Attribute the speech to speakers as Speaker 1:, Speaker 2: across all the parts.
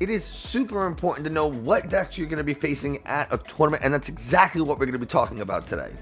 Speaker 1: it is super important to know what decks you're going to be facing at a tournament, and that's exactly what we're going to be talking about today.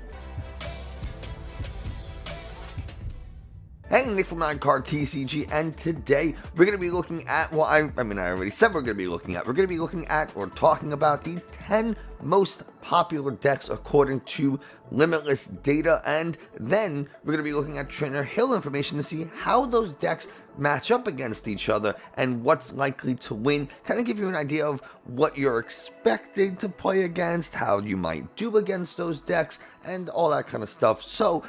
Speaker 1: Hey, Nick from Card TCG, and today we're going to be looking at, well, I already said we're going to be looking at or talking about the 10 most popular decks according to Limitless data, and then we're going to be looking at Trainer Hill information to see how those decks match up against each other and what's likely to win, kind of give you an idea of what you're expected to play against, how you might do against those decks, and all that kind of stuff. So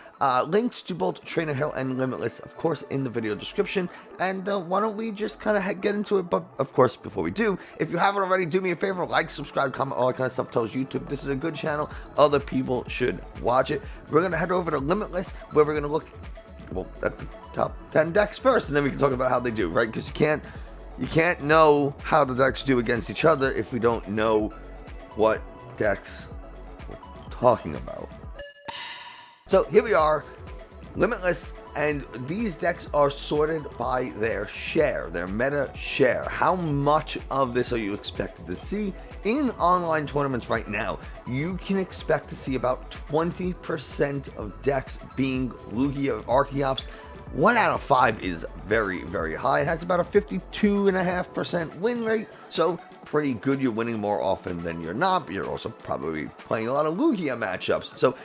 Speaker 1: links to both Trainer Hill and Limitless, of course, in the video description, and why don't we just kind of get into it. But of course, before we do, if you haven't already, do me a favor, like, subscribe, comment, all that kind of stuff tells YouTube this is a good channel, other people should watch it. We're going to head over to Limitless, where we're going to look, well, at the top 10 decks first, and then we can talk about how they do, right? Because you can't know how the decks do against each other if we don't know what decks we're talking about. So here we are, Limitless, and these decks are sorted by their share, their meta share. How much of this are you expected to see in online tournaments right now? You can expect to see about 20% of decks being Lugia Archeops. 1 out of 5 is very, very high. It has about a 52.5% win rate, so pretty good. You're winning more often than you're not, but you're also probably playing a lot of Lugia matchups. So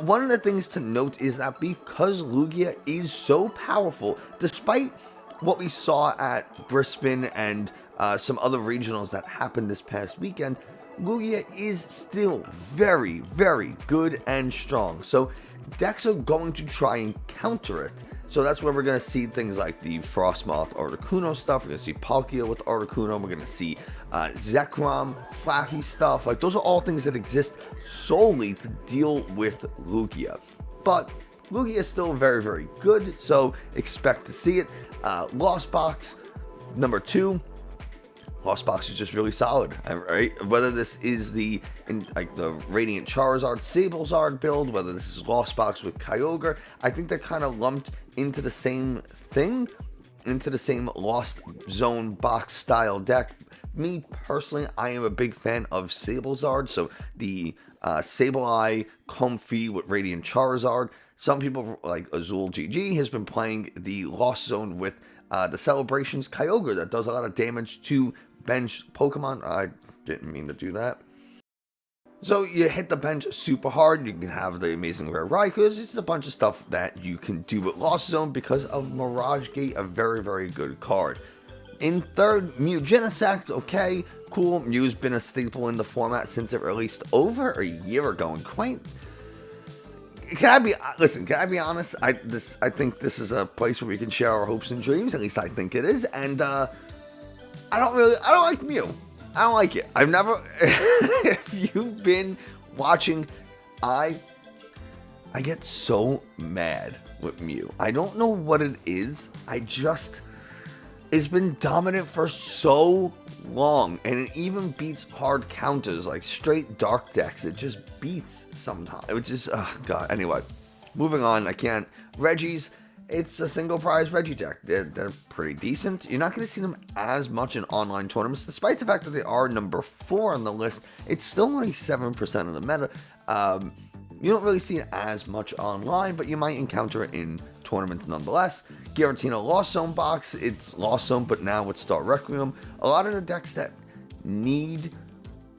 Speaker 1: one of the things to note is that because Lugia is so powerful, despite what we saw at Brisbane and some other regionals that happened this past weekend, Lugia is still very, very good and strong. So decks are going to try and counter it. So that's where we're going to see things like the Frostmoth Articuno stuff. We're going to see Palkia with Articuno. We're going to see Zekrom, Flaffy stuff. Like, those are all things that exist solely to deal with Lugia. But Lugia is still very, very good, so expect to see it. Lost Box, number 2. Lost Box is just really solid, right? Whether this is the Radiant Charizard, Sablezard build, whether this is Lost Box with Kyogre, I think they're kind of lumped into the same thing, into the same Lost Zone box style deck. Me personally, I am a big fan of Sablezard, so the Sableye Comfy with Radiant Charizard. Some people like Azul GG has been playing the Lost Zone with the Celebrations Kyogre that does a lot of damage to bench Pokemon. I didn't mean to do that. So you hit the bench super hard, you can have the amazing rare Raikus. It's a bunch of stuff that you can do with Lost Zone because of Mirage Gate, a very, very good card. In third, Mew Genesect, okay, cool. Mew's been a staple in the format since it released over a year ago, and quite... Can I be honest? I think this is a place where we can share our hopes and dreams. At least I think it is. And I don't like Mew. I don't like it. I've never. If you've been watching, I get so mad with Mew. I don't know what it is. It's been dominant for so long, and it even beats hard counters like straight dark decks. It just beats sometimes. It just, oh god. Anyway, moving on. I can't. Regis, it's a single prize Reggie deck. They're pretty decent. You're not going to see them as much in online tournaments, despite the fact that they are number 4 on the list. It's still only 7% of the meta. You don't really see it as much online, but you might encounter it in tournaments nonetheless. Giratina Lost Zone box, it's Lost Zone, but now with Star Requiem. A lot of the decks that need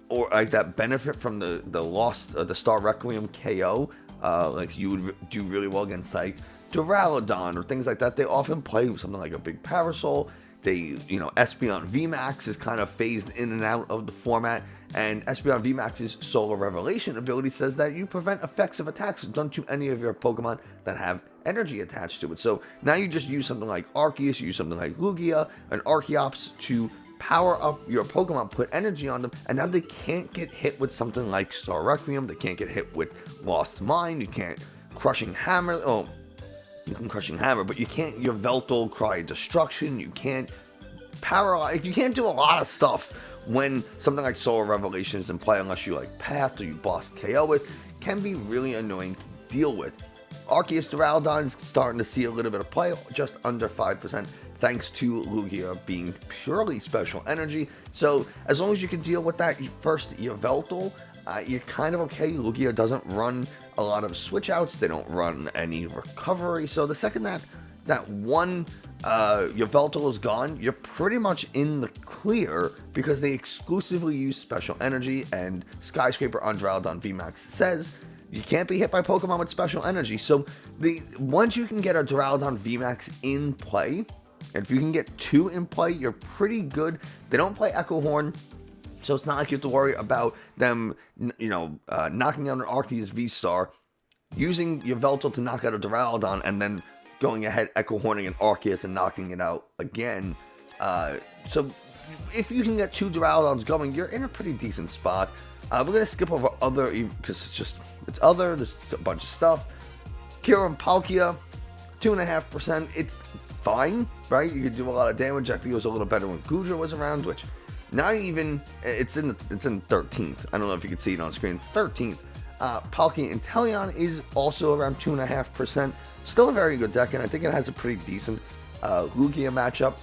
Speaker 1: or like that benefit from the Star Requiem KO, like you would do really well against like Duraludon or things like that. They often play with something like a big Parasol. Espeon Vmax is kind of phased in and out of the format, and Espeon Vmax's Solar Revelation ability says that you prevent effects of attacks done to any of your Pokemon that have energy attached to it. So now you just use something like Arceus, you use something like Lugia and Archeops to power up your Pokemon, put energy on them, and now they can't get hit with something like Star Requiem, they can't get hit with Lost Mine, you can't Crushing Hammer, you can Crushing Hammer, but you can't your Veltal Cry Destruction, you can't paralyze, you can't do a lot of stuff when something like Solar Revelation is in play unless you like Path or you boss KO with. Can be really annoying to deal with. Arceus Duraludon is starting to see a little bit of play, just under 5%. thanks to Lugia being purely special energy. So as long as you can deal with that first Yveltal, you're kind of okay. Lugia doesn't run a lot of switch outs, they don't run any recovery, so the second that one Yveltal is gone, you're pretty much in the clear because they exclusively use special energy, and Skyscraper on Duraludon Vmax says you can't be hit by Pokemon with special energy. So once you can get a Duraludon Vmax in play, and if you can get 2 in play, you're pretty good. They don't play Echo Horn, so it's not like you have to worry about them, knocking out an Arceus V-Star, using Yveltal to knock out a Duraludon, and then going ahead, Echo Horning an Arceus and knocking it out again. So if you can get 2 Duraludons going, you're in a pretty decent spot. We're going to skip over other, because there's a bunch of stuff. Kyurem Palkia, 2.5%. It's fine, right? You could do a lot of damage. I think it was a little better when Gudra was around, which not even, it's in 13th. I don't know if you can see it on screen. 13th. Palkia Inteleon is also around 2.5%. Still a very good deck, and I think it has a pretty decent Lugia matchup.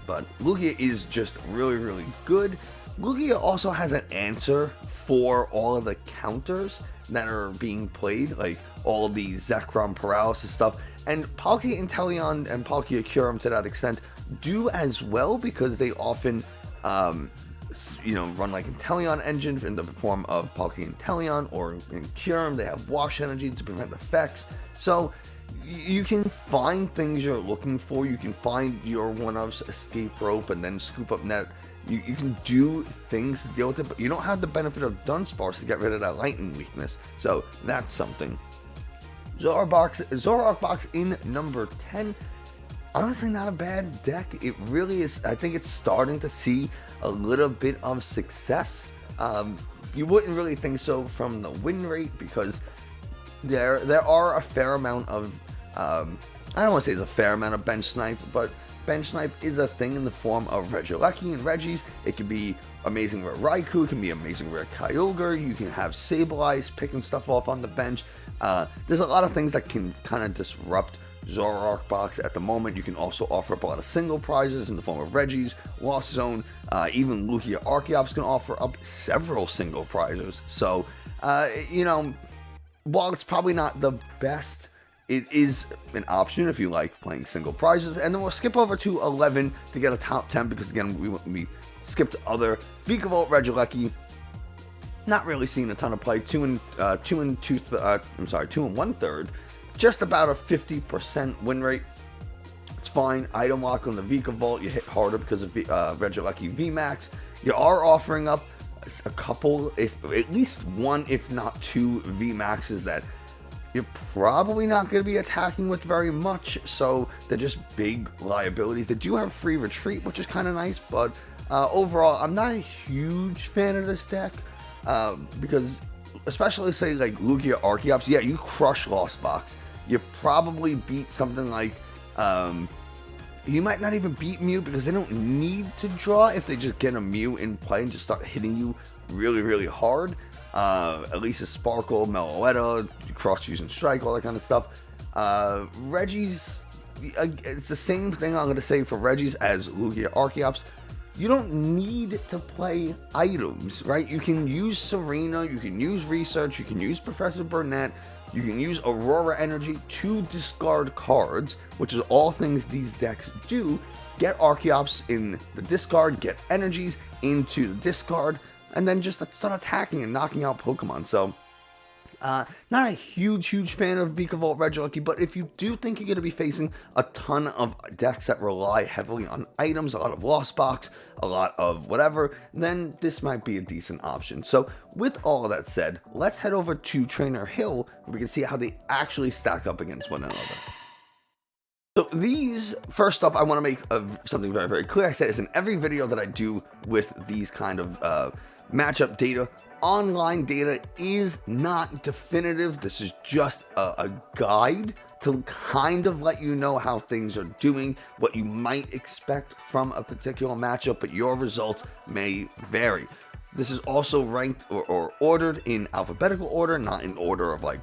Speaker 1: But Lugia is just really, really good. Lugia also has an answer for all of the counters that are being played, like all the Zekrom paralysis stuff. And Palkia Inteleon and Palkia Kyurem, to that extent, do as well, because they often run like Inteleon engine in the form of Palkia Inteleon, or in Kyurem they have wash energy to prevent effects. So you can find things you're looking for. You can find your one-ofs, escape rope, and then scoop up net. You can do things to deal with it, but you don't have the benefit of Dunsparce to get rid of that lightning weakness. So that's something. Zoroark Box in number 10. Honestly, not a bad deck. It really is. I think it's starting to see a little bit of success. You wouldn't really think so from the win rate, because there are a fair amount of I don't want to say it's a fair amount of bench snipe, but bench snipe is a thing in the form of Regieleki and Regis. It can be amazing rare Raikou, it can be amazing rare Kyogre, you can have Sableye picking stuff off on the bench. There's a lot of things that can kind of disrupt Zoroark Box at the moment. You can also offer up a lot of single prizes in the form of Regis, Lost Zone, even Lugia Archeops can offer up several single prizes. So, while it's probably not the best, it is an option if you like playing single prizes. And then we'll skip over to 11 to get a top 10, because again, we skipped other. Vikavolt, Regieleki, not really seeing a ton of play. 2 1/3. Just about a 50% win rate. It's fine. Item lock on the Vikavolt. You hit harder because of Regieleki Vmax. You are offering up a couple, at least one, if not 2 Vmaxes that you're probably not going to be attacking with very much. So they're just big liabilities. They do have free retreat, which is kind of nice. But overall, I'm not a huge fan of this deck, because especially say like Lugia Archeops, yeah, you crush Lost Box. You probably beat something like, you might not even beat Mew, because they don't need to draw if they just get a Mew in play and just start hitting you really, really hard. At least a Sparkle, Meloetta, cross using Strike, all that kind of stuff. Regis, it's the same thing I'm going to say for Regis as Lugia Archeops. You don't need to play items, right? You can use Serena, you can use Research, you can use Professor Burnett, you can use Aurora Energy to discard cards, which is all things these decks do. Get Archeops in the discard, get energies into the discard, and then just start attacking and knocking out Pokemon. So, not a huge fan of Vikavolt, Regieleki, but if you do think you're going to be facing a ton of decks that rely heavily on items, a lot of Lost Box, a lot of whatever, then this might be a decent option. So with all of that said, let's head over to Trainer Hill, where we can see how they actually stack up against one another. So these, first off, I want to make something very, very clear. I said this in every video that I do with these kind of matchup data. Online data is not definitive. This is just a guide to kind of let you know how things are doing, what you might expect from a particular matchup, but your results may vary. This is also ranked or ordered in alphabetical order, not in order of like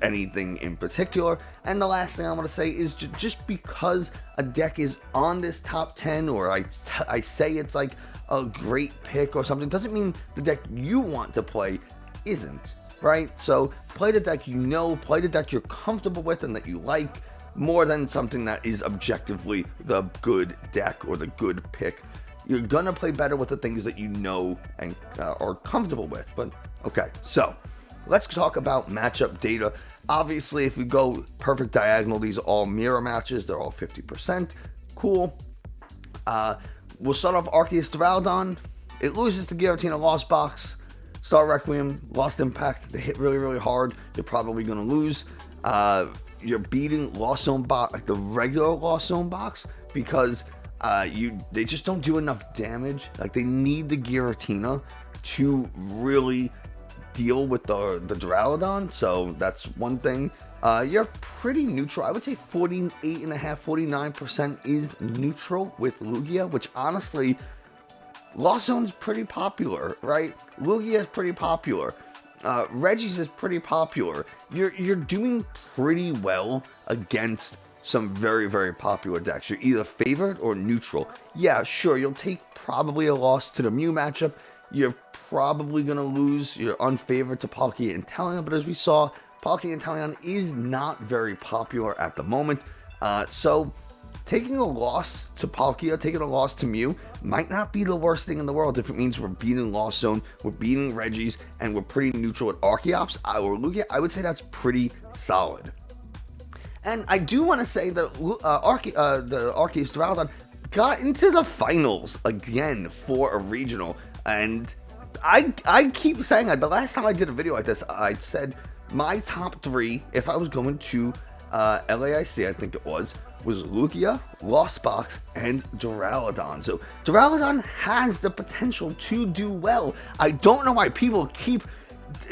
Speaker 1: anything in particular. And the last thing I want to say is just because a deck is on this top 10, or I say it's like a great pick or something, doesn't mean the deck you want to play isn't, right? So play the deck you know, play the deck you're comfortable with and that you like, more than something that is objectively the good deck or the good pick. You're gonna play better with the things that you know and are comfortable with. But okay, so let's talk about matchup data. Obviously, if we go perfect diagonal, these are all mirror matches. They're all 50%. Cool. We'll start off Arceus Duraludon. It loses to Giratina Lost Box. Star Requiem, Lost Impact. They hit really, really hard. You're probably going to lose. You're beating Lost Zone Box, like the regular Lost Zone Box, because they just don't do enough damage. Like, they need the Giratina to really deal with the Duraludon, so that's one thing. You're pretty neutral. I would say 48.5%, 49% is neutral with Lugia, which honestly, Lost Zone's pretty popular, right? Lugia is pretty popular. Regis is pretty popular. You're doing pretty well against some very, very popular decks. You're either favored or neutral. Yeah, sure, you'll take probably a loss to the Mew matchup. You're probably going to lose. You're unfavored to Palkia Inteleon, but as we saw, Palkia Inteleon is not very popular at the moment. So taking a loss to Palkia, taking a loss to Mew might not be the worst thing in the world if it means we're beating Lost Zone, we're beating Regis, and we're pretty neutral at Archeops or Lugia. I would say that's pretty solid. And I do want to say that the Arceus Duraludon got into the finals again for a regional. And I keep saying that. The last time I did a video like this, I said my top 3, if I was going to LAIC, I think it was Lugia, Lost Box, and Duraludon. So Duraludon has the potential to do well. I don't know why people keep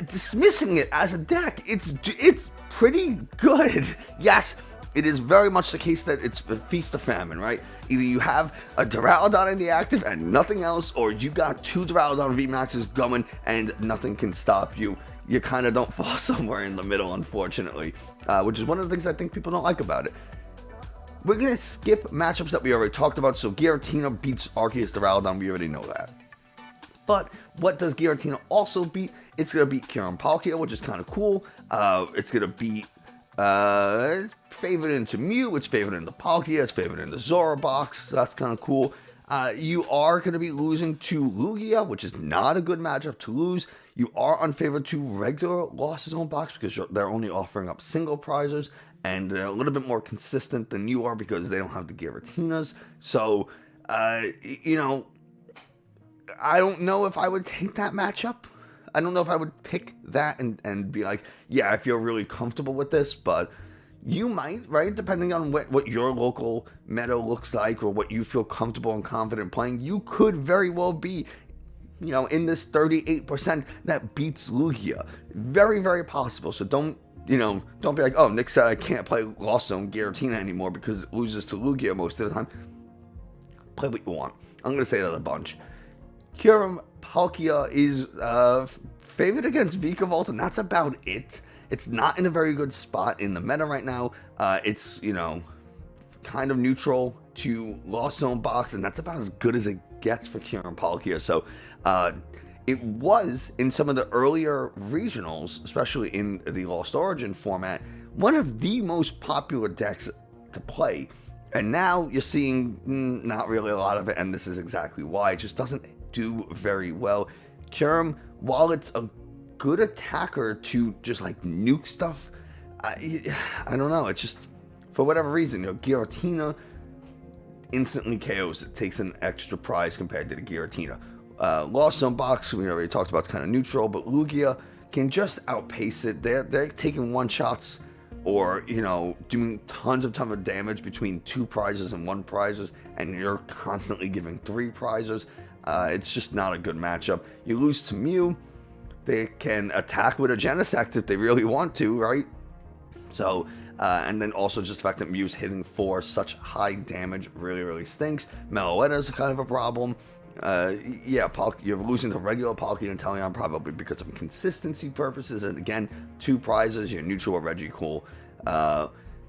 Speaker 1: dismissing it as a deck. It's pretty good. Yes, it is very much the case that it's a feast of famine, right? Either you have a Duraludon in the active and nothing else, or you got 2 Duraludon Vmaxes going and nothing can stop you. You kind of don't fall somewhere in the middle, unfortunately, which is one of the things I think people don't like about it. We're going to skip matchups that we already talked about. So Giratina beats Arceus Duraludon. We already know that. But what does Giratina also beat? It's going to beat Kyurem Palkia, which is kind of cool. It's going to beat favored into Mew, it's favored into Palkia, it's favored into Zoroark Box. That's kind of cool. You are going to be losing to Lugia, which is not a good matchup to lose. You are unfavored to regular Lost Zone Box because they're only offering up single prizers, and they're a little bit more consistent than you are because they don't have the Giratinas. So, you know, I don't know if I would take that matchup. I don't know if I would pick that and be like, yeah, I feel really comfortable with this, but you might, right? Depending on what your local meta looks like or what you feel comfortable and confident playing, you could very well be, you know, in this 38% that beats Lugia. Very, very possible. So don't be like, oh, Nick said I can't play Lost Zone Giratina anymore because it loses to Lugia most of the time. Play what you want. I'm going to say that a bunch. Kyurem Palkia is favored against Vikavolt, and that's about it. It's not in a very good spot in the meta right now. It's, you know, kind of neutral to Lost Zone Box, and that's about as good as it gets for Kyurem Palkia. So it was, in some of the earlier regionals, especially in the Lost Origin format, one of the most popular decks to play. And now you're seeing not really a lot of it, and this is exactly why. It just doesn't do very well. Kyurem, while it's a good attacker to just like nuke stuff, I don't know, it's just, for whatever reason, you know, Giratina instantly KOs it, takes an extra prize compared to the Giratina. Lost Zone Box, we already talked about, it's kind of neutral, but Lugia can just outpace it. They're taking one shots, or, you know, doing tons of damage between 2 prizes and 1 prizes, and you're constantly giving 3 prizes. It's just not a good matchup. You lose to Mew. They can attack with a Genesect if they really want to, right? So, and then also just the fact that Mew's hitting for such high damage really, really stinks. Meloetta is kind of a problem. Yeah, you're losing to regular Palkia Inteleon probably because of consistency purposes. And again, 2 prizes, your neutral or Regicool.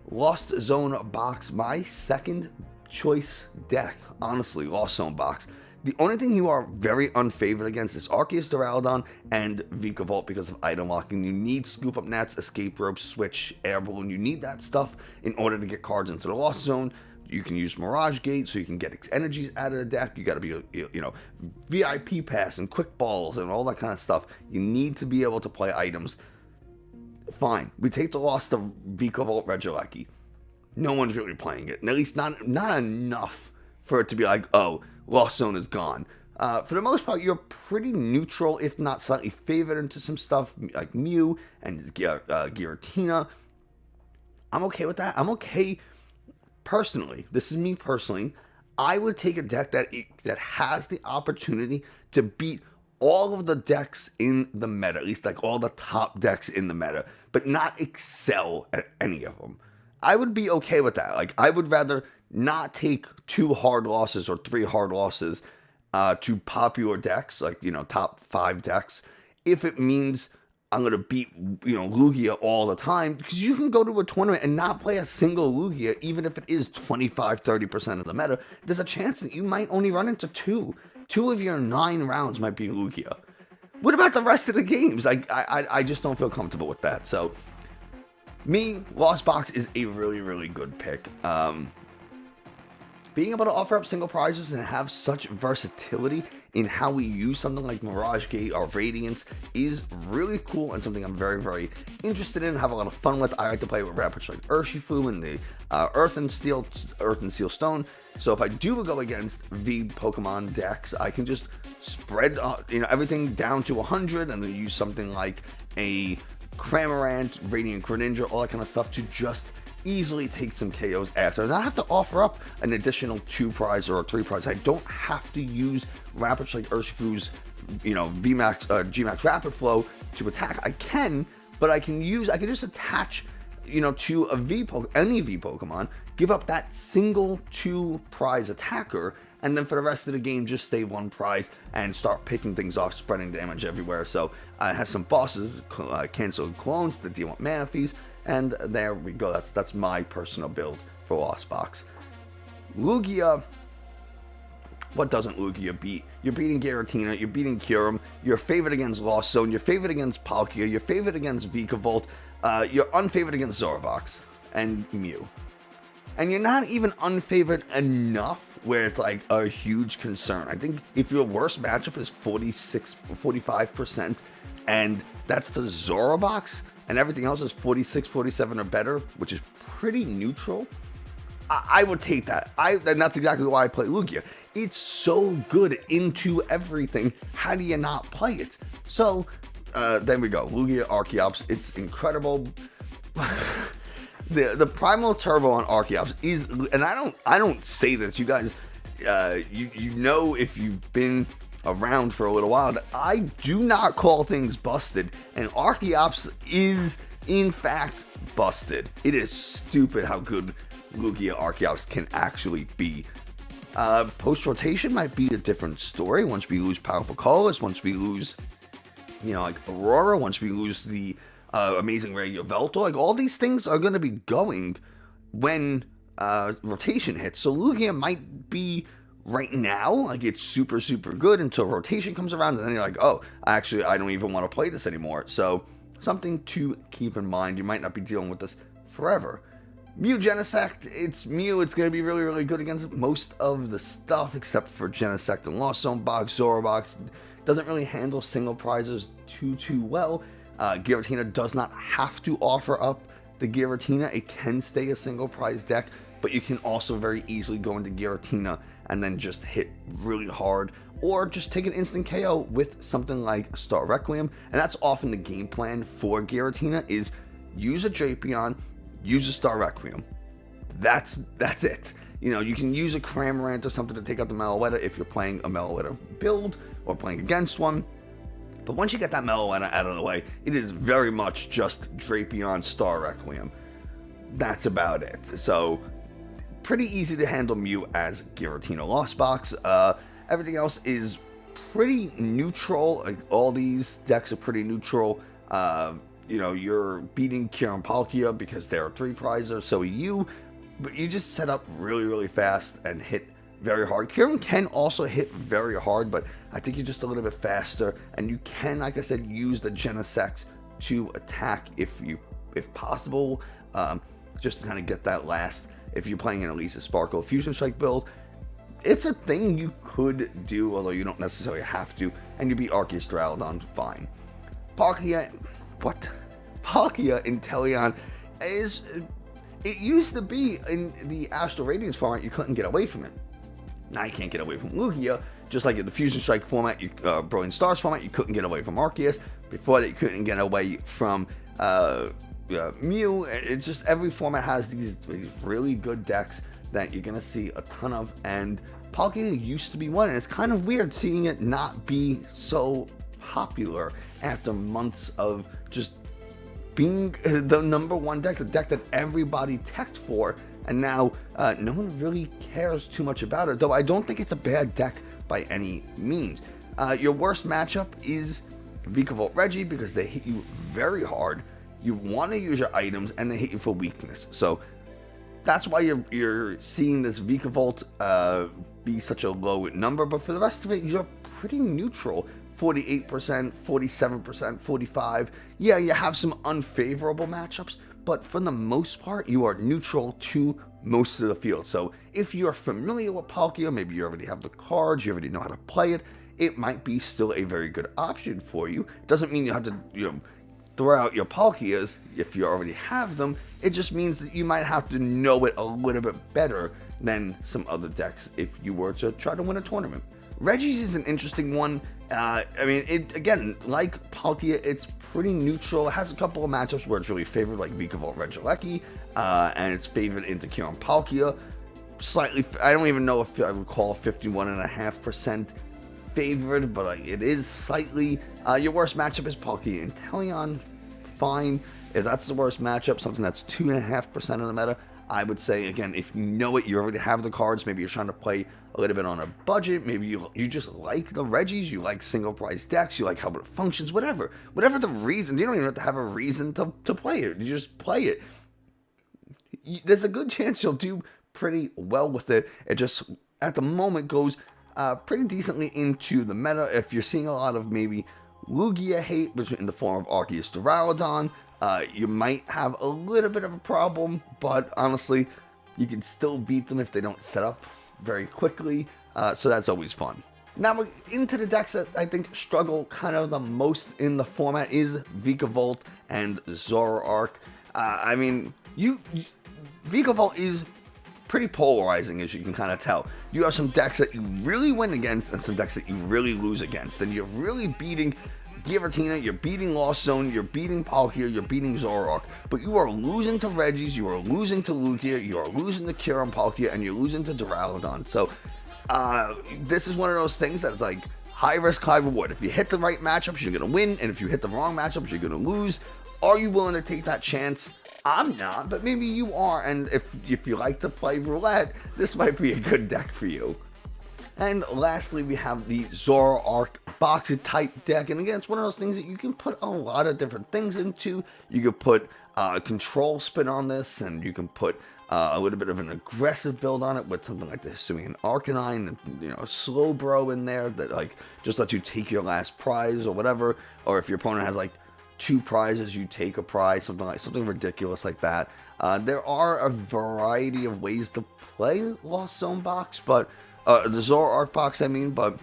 Speaker 1: Lost Zone Box, my second choice deck. Honestly, Lost Zone Box. The only thing you are very unfavored against is Arceus Duraludon and Vikavolt because of item locking. You need Scoop Up Nets, Escape Ropes, Switch, Air Balloon. You need that stuff in order to get cards into the Lost Zone. You can use Mirage Gate so you can get energies out of the deck. You got to be, VIP Pass and Quick Balls and all that kind of stuff. You need to be able to play items. Fine. We take the loss to Vikavolt Regieleki. No one's really playing it. And at least not enough for it to be like, oh, Lost Zone is gone. For the most part, you're pretty neutral, if not slightly favored into some stuff like Mew and Giratina. I'm okay with that. I'm okay. Personally, this is me personally, I would take a deck that has the opportunity to beat all of the decks in the meta, at least like all the top decks in the meta, but not excel at any of them. I would be okay with that. Like, I would rather not take 2 hard losses or 3 hard losses to popular decks, like, top 5 decks, if it means I'm going to beat, Lugia all the time, because you can go to a tournament and not play a single Lugia, even if it is 25-30% of the meta. There's a chance that you might only run into 2. 2 of your 9 rounds might be Lugia. What about the rest of the games? I just don't feel comfortable with that. So, Lost Box is a really, really good pick. Being able to offer up single prizes and have such versatility in how we use something like Mirage Gate or Radiance is really cool and something I'm very, very interested in, have a lot of fun with. I like to play with rappers like Urshifu and the Earth and Steel Stone. So if I do go against V Pokemon decks, I can just spread everything down to 100 and then use something like a Cramorant, Radiant Greninja, all that kind of stuff to just easily take some KOs after. And I have to offer up an additional 2 prize or 3 prize. I don't have to use Rapids like Urshifu's, Vmax, Gmax Rapid Flow to attack. I can, but I can just attach, to any V Pokemon, give up that single 2 prize attacker, and then for the rest of the game, just stay 1 prize and start picking things off, spreading damage everywhere. So it has some bosses, canceled clones that deal with mana fees. And there we go. That's my personal build for Lost Box. Lugia. What doesn't Lugia beat? You're beating Giratina. You're beating Kyurem. You're favored against Lost Zone. You're favored against Palkia. You're favored against Vikavolt. You're unfavored against Zoroark Box and Mew. And you're not even unfavored enough where it's like a huge concern. I think if your worst matchup is 45%, and that's the Zoroark Box, and everything else is 46, 47 or better, which is pretty neutral, I would take that. And that's exactly why I play Lugia. It's so good into everything. How do you not play it? So, there we go. Lugia Archeops. It's incredible. The Primal Turbo on Archeops is, and I don't say this, you guys, you know if you've been around for a little while, I do not call things busted, and Archeops is in fact busted. It is stupid how good Lugia Archeops can actually be. Post rotation might be a different story once we lose powerful colors, once we lose like Aurora, once we lose the amazing rare Yveltal. Like, all these things are going to be going when rotation hits. So Lugia might be right now, like, it's super, super good until rotation comes around, and then you're like, oh, actually, I don't even want to play this anymore. So, something to keep in mind. You might not be dealing with this forever. Mew Genesect, it's Mew. It's going to be really, really good against most of the stuff, except for Genesect and Lost Zone Box. Zoroark Box doesn't really handle single prizes too well. Giratina does not have to offer up the Giratina. It can stay a single prize deck, but you can also very easily go into Giratina and then just hit really hard, or just take an instant KO with something like Star Requiem. And that's often the game plan for Giratina, is use a Drapion, use a Star Requiem. That's it. You can use a Cramorant or something to take out the Meloetta if you're playing a Meloetta build or playing against one. But once you get that Meloetta out of the way, it is very much just Drapion, Star Requiem. That's about it. So, pretty easy to handle Mew as Giratina Lost Box. Everything else is pretty neutral. Like, all these decks are pretty neutral. You know, you're beating Kyurem Palkia because there are 3 prizes, so are you. But you just set up really, really fast and hit very hard. Kyurem can also hit very hard, but I think you're just a little bit faster, and you can, like I said, use the Genesect to attack if possible, just to kind of get that last. If you're playing an Elisa Sparkle Fusion Strike build, it's a thing you could do, although you don't necessarily have to, and you beat Arceus Duraludon fine. Palkia Inteleon is... It used to be in the Astral Radiance format, you couldn't get away from it. Now you can't get away from Lugia, just like in the Fusion Strike format, Brilliant Stars format, you couldn't get away from Arceus. Before that, you couldn't get away from Mew. It's just every format has these really good decks that you're going to see a ton of, and Palkia used to be one, and it's kind of weird seeing it not be so popular after months of just being the #1 deck, the deck that everybody teched for, and now no one really cares too much about it, though I don't think it's a bad deck by any means. Your worst matchup is Vikavolt Regis, because they hit you very hard. You want to use your items, and they hit you for weakness, so that's why you're seeing this Vikavolt be such a low number, but for the rest of it, you're pretty neutral. 48%, 47%, 45%. Yeah, you have some unfavorable matchups, but for the most part, you are neutral to most of the field. So if you're familiar with Palkia, maybe you already have the cards, you already know how to play it, it might be still a very good option for you. Doesn't mean you have to, throw out your Palkias if you already have them. It just means that you might have to know it a little bit better than some other decks if you were to try to win a tournament. Regis is an interesting one. I mean, again, like Palkia, it's pretty neutral. It has a couple of matchups where it's really favored, like Vikavolt Regis, and it's favored into Kyurem Palkia. Slightly, I don't even know if I would call 51.5% favored, but it is slightly. Your worst matchup is Palkia Inteleon. Fine. If that's the worst matchup, something that's 2.5% of the meta, I would say, again, if you know it, you already have the cards, maybe you're trying to play a little bit on a budget, maybe you just like the Regis, you like single price decks, you like how it functions, whatever the reason. You don't even have to have a reason to play it, you just play it. There's a good chance you'll do pretty well with it. It just, at the moment, goes pretty decently into the meta. If you're seeing a lot of maybe Lugia hate in the form of Arceus Duraludon, you might have a little bit of a problem, but honestly, you can still beat them if they don't set up very quickly, so that's always fun. Now, into the decks that I think struggle kind of the most in the format is Vikavolt and Zoroark. I mean, Vikavolt is pretty polarizing, as you can kind of tell. You have some decks that you really win against and some decks that you really lose against, and you're really beating Giratina, you're beating Lost Zone, you're beating Palkia, you're beating Zoroark, but you are losing to Regis, you are losing to Lugia, you are losing to Kyurem Palkia, and you're losing to Duraludon. So, this is one of those things that's like high risk, high reward. If you hit the right matchups, you're going to win, and if you hit the wrong matchups, you're going to lose. Are you willing to take that chance? I'm not, but maybe you are, and if you like to play roulette, this might be a good deck for you. And lastly, we have the Zoroark Box type deck, and again, it's one of those things that you can put a lot of different things into. You could put a control spin on this, and you can put a little bit of an aggressive build on it with something like the Hisuian Arcanine, and a slow bro in there that like just lets you take your last prize or whatever. Or if your opponent has like 2 prizes, you take a prize, something ridiculous like that. There are a variety of ways to play Lost Zone Box, but the Zoroark Box, I mean, but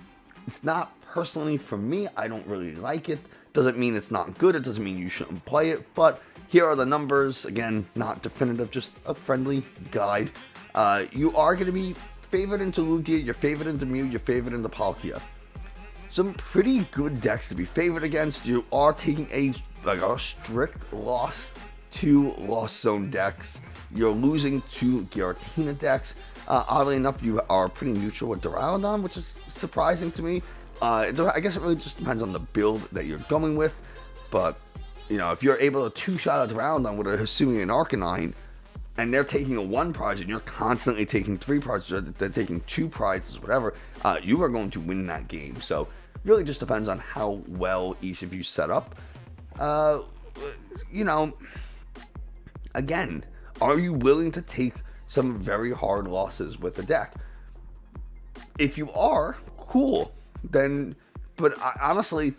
Speaker 1: it's not personally for me. I don't really like it. Doesn't mean it's not good. It doesn't mean you shouldn't play it, but here are the numbers. Again, not definitive, just a friendly guide. You are going to be favored into Lugia, you're favored into Mew, you're favored into Palkia. Some pretty good decks to be favored against. You are taking a strict loss to Lost Zone decks. You're losing to Giratina decks. Oddly enough, you are pretty neutral with Duraludon, which is surprising to me. I guess it really just depends on the build that you're going with. But, if you're able to 2-shot a Duraludon with a Hisuian Arcanine, and they're taking a 1 prize and you're constantly taking 3 prizes, or they're taking 2 prizes, whatever, you are going to win that game. So really just depends on how well each of you set up. You know, again, are you willing to take some very hard losses with the deck? If you are, cool. Then, but honestly,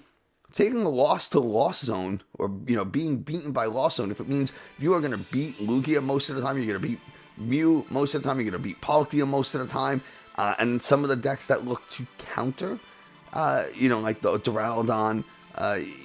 Speaker 1: taking a loss to Lost Zone, or, you know, being beaten by Lost Zone, if it means you are going to beat Lugia most of the time, you're going to beat Mew most of the time, you're going to beat Palkia most of the time, and some of the decks that look to counter, you know, like the Duraludon,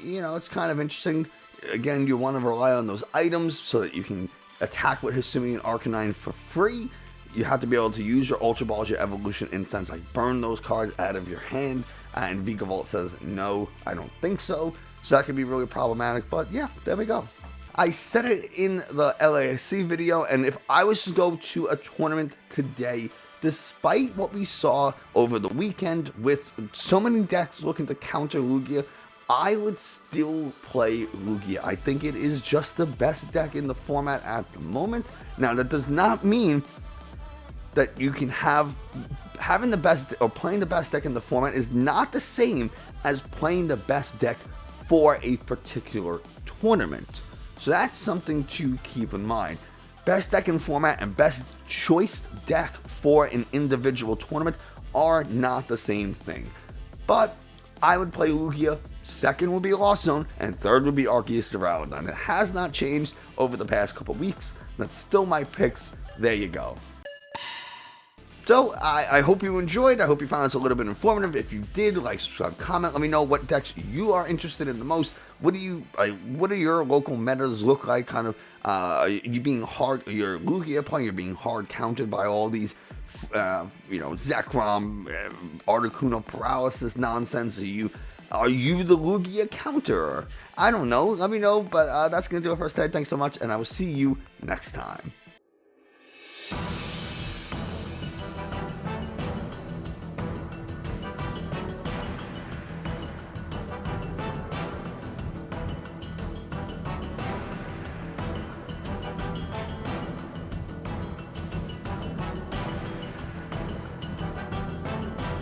Speaker 1: you know, it's kind of interesting. Again, you want to rely on those items so that you can attack with Hisuian Arcanine for free. You have to be able to use your Ultra Balls, your Evolution Incense, like burn those cards out of your hand. And Vikavolt says, no, I don't think so. So that could be really problematic. But yeah, there we go. I said it in the LASC video, and if I was to go to a tournament today, despite what we saw over the weekend with so many decks looking to counter Lugia, I would still play Lugia. I think it is just the best deck in the format at the moment. Now, that does not mean that you can having the best or playing the best deck in the format is not the same as playing the best deck for a particular tournament. So that's something to keep in mind. Best deck in format and best choice deck for an individual tournament are not the same thing. But I would play Lugia, second would be Lost Zone, and third would be Arceus Duraludon. It has not changed over the past couple weeks. That's still my picks. There you go. So, I hope you enjoyed. I hope you found this a little bit informative. If you did, like, subscribe, comment. Let me know what decks you are interested in the most. What do your local metas look like? Kind of, you being hard, your Lugia playing, you're being hard counted by all these, you know, Zekrom, Articuno paralysis nonsense. Are you the Lugia counter? I don't know. Let me know. But that's going to do it for us today. Thanks so much, and I will see you next time.